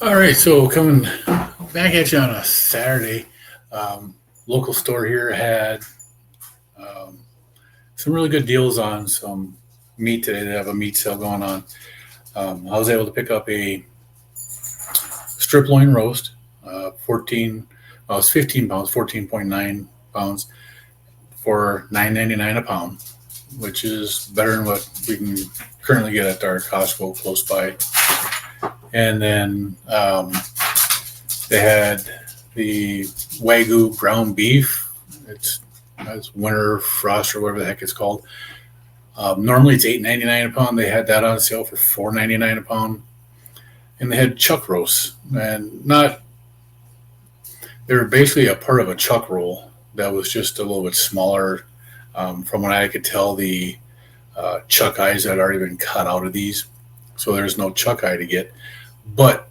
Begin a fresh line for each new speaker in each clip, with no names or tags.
All right, so coming back at you on a Saturday, local store here had um, some really good deals on some meat today. They have a meat sale going on. I was able to pick up a strip loin roast, 14, well, it's 15 pounds, 14.9 pounds for $9.99 a pound, which is better than what we can currently get at our Costco close by. And then they had the Wagyu ground beef. It's winter frost or whatever the heck it's called. Normally it's $8.99 a pound. They had that on sale for $4.99 a pound. And they had chuck roasts, and they were basically a part of a chuck roll that was just a little bit smaller. From what I could tell, the chuck eyes had already been cut out of these, so there's no chuck eye to get. But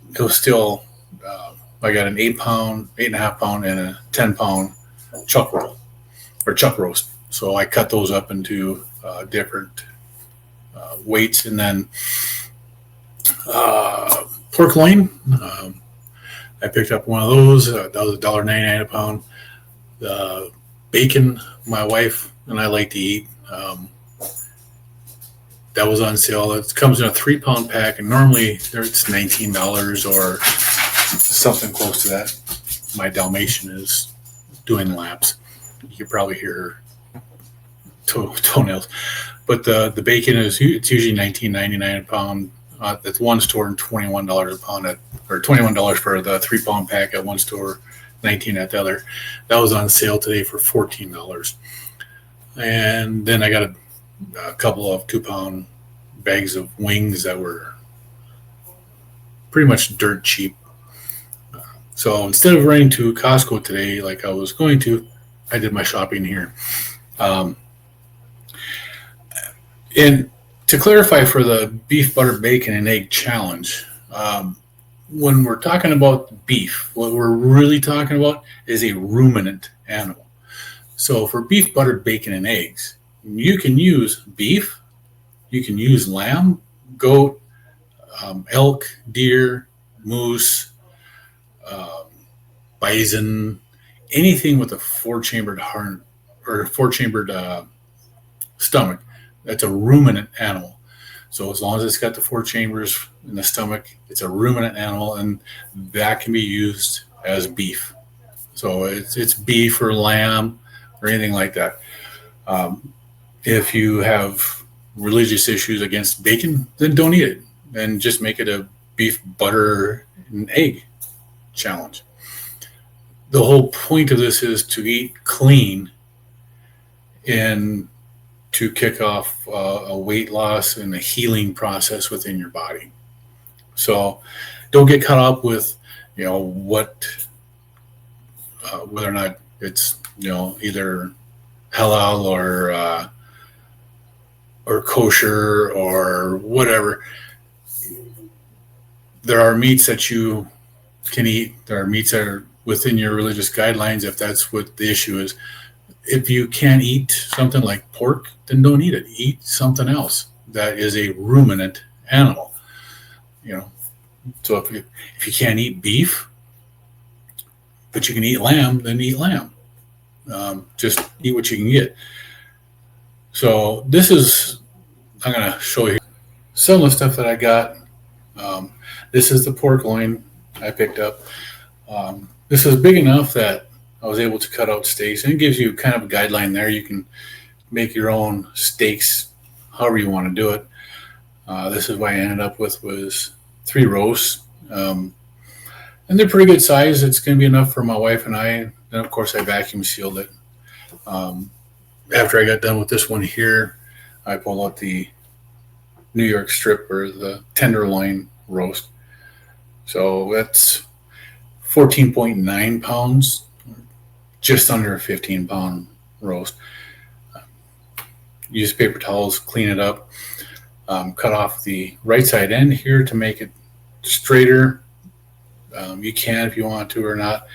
it was still, I got an 8-pound, 8.5 pound, and a 10-pound chuck roll or chuck roast. So I cut those up into different weights, and then pork loin. I picked up one of those. That was $1.99 a pound. The bacon, my wife and I like to eat. That was on sale. It comes in a 3-pound pack, and normally it's $19 or something close to that. My Dalmatian is doing laps. You can probably hear toenails. But the bacon it's usually $19.99 a pound. At one store, and $21 a pound or $21 for the 3-pound pack at one store, $19 at the other. That was on sale today for $14. And then I got a couple of 2-pound bags of wings that were pretty much dirt cheap. So instead of running to Costco today like I was going to, I did my shopping here. And to clarify for the beef, butter, bacon, and egg challenge, when we're talking about beef, what we're really talking about is a ruminant animal. So for beef, butter, bacon, and eggs, you can use beef, you can use lamb, goat, elk, deer, moose, bison, anything with a 4-chambered heart or 4-chambered stomach. That's a ruminant animal. So as long as it's got the 4 chambers in the stomach, it's a ruminant animal, and that can be used as beef. So it's beef or lamb or anything like that. If you have religious issues against bacon, then don't eat it, and just make it a beef, butter, and egg challenge. The whole point of this is to eat clean and to kick off a weight loss and a healing process within your body. So don't get caught up with, whether or not it's, either halal or kosher or whatever. There are meats that you can eat. There are meats that are within your religious guidelines if that's what the issue is. If you can't eat something like pork, then don't eat it. Eat something else that is a ruminant animal. So if you can't eat beef, but you can eat lamb, then eat lamb. Just eat what you can get. So I'm going to show you some of the stuff that I got. This is the pork loin I picked up. This is big enough that I was able to cut out steaks, and it gives you kind of a guideline there. You can make your own steaks however you want to do it. This is what I ended up with was 3 roasts. And they're pretty good size. It's going to be enough for my wife and I. Then, of course, I vacuum sealed it. After I got done with this one here, I pulled out the New York strip or the tenderloin roast. So that's 14.9 pounds. Just under a 15-pound roast. Use paper towels, clean it up, cut off the right side end here to make it straighter. You can if you want to or not.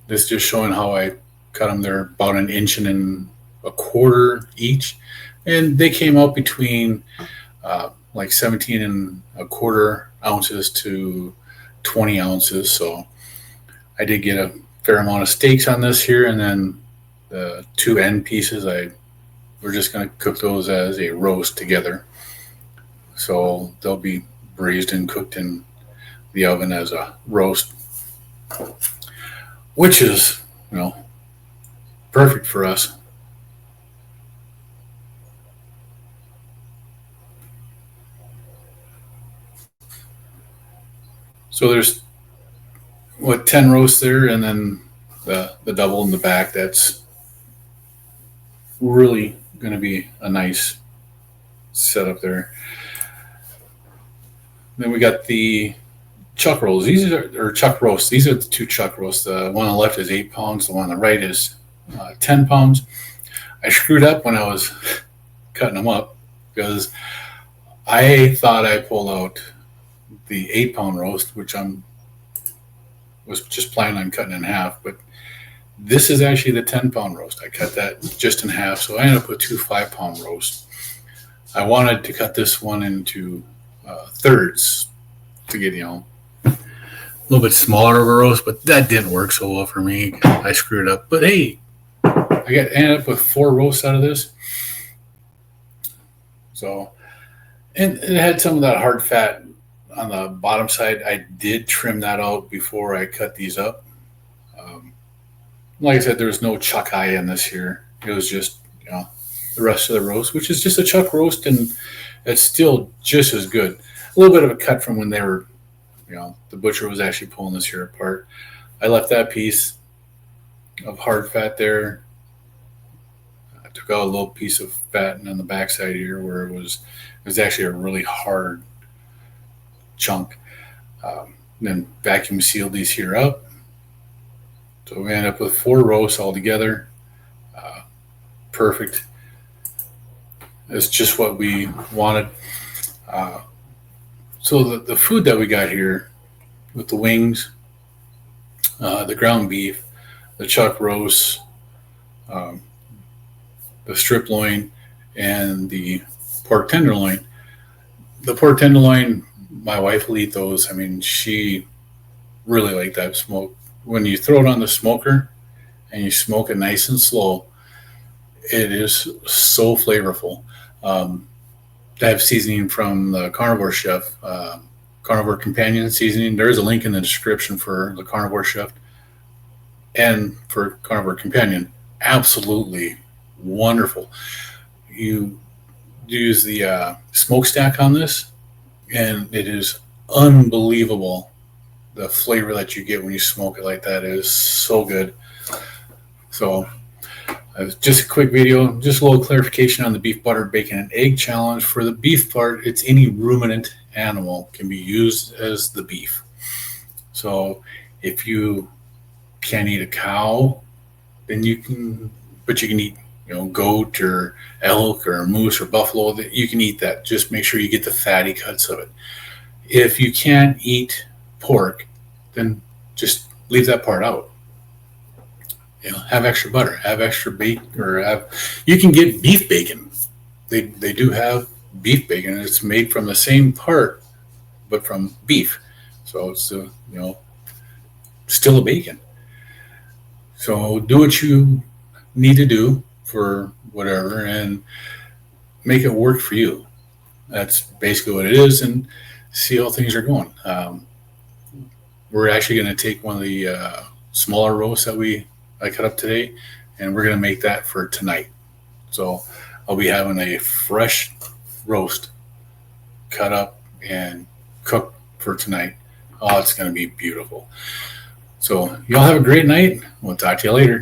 This is just showing how I cut them. They're about 1.25 inches each, and they came out between like 17 and a quarter ounces to 20 ounces. So I did get a fair amount of steaks on this here, and then the two end pieces, we're just going to cook those as a roast together. So they'll be braised and cooked in the oven as a roast, which is, perfect for us. So there's 10 roasts there, and then the double in the back. That's really going to be a nice setup there. Then we got the chuck rolls. Or chuck roasts. These are the two chuck roasts. The one on the left is 8 pounds. The one on the right is 10 pounds. I screwed up when I was cutting them up because I thought I pulled out the 8-pound roast, which was just planning on cutting in half, but this is actually the 10-pound roast. I cut that just in half, so I ended up with 2 5-pound roasts. I wanted to cut this one into thirds to get, a little bit smaller of a roast, but that didn't work so well for me. I screwed up. But hey, I ended up with 4 roasts out of this. So, and it had some of that hard fat on the bottom side. I did trim that out before I cut these up. Like I said, there was no chuck eye in this here. It was just, the rest of the roast, which is just a chuck roast, and it's still just as good. A little bit of a cut from when they were, the butcher was actually pulling this here apart. I left that piece of hard fat there. I took out a little piece of fat and on the backside here where it was actually a really hard chunk. Then vacuum sealed these here up. So we end up with 4 roasts all together. Perfect. It's just what we wanted. So the food that we got here with the wings, the ground beef, the chuck roast, the strip loin, and the pork tenderloin. The pork tenderloin, my wife will eat those. I mean, she really liked that smoke. When you throw it on the smoker and you smoke it nice and slow, it is so flavorful. I have seasoning from the Carnivore Chef, Carnivore Companion seasoning. There is a link in the description for the Carnivore Chef and for Carnivore Companion. Absolutely wonderful. You use the smokestack on this, and it is unbelievable. The flavor that you get when you smoke it like that is so good. So just a quick video, just a little clarification on the beef, butter, bacon, and egg challenge. For the beef part, it's any ruminant animal can be used as the beef. So if you can't eat a cow, then you can eat, goat or elk or moose or buffalo. That you can eat that. Just make sure you get the fatty cuts of it. If you can't eat pork, then just leave that part out. Have extra butter, have extra bacon, you can get beef bacon. They do have beef bacon. It's made from the same part, but from beef. So it's still a bacon. So do what you need to do for whatever and make it work for you. That's basically what it is, and see how things are going. We're actually going to take one of the smaller roasts that I cut up today, and we're going to make that for tonight. So I'll be having a fresh roast cut up and cooked for tonight. Oh, it's going to be beautiful. So y'all have a great night. We'll talk to you later.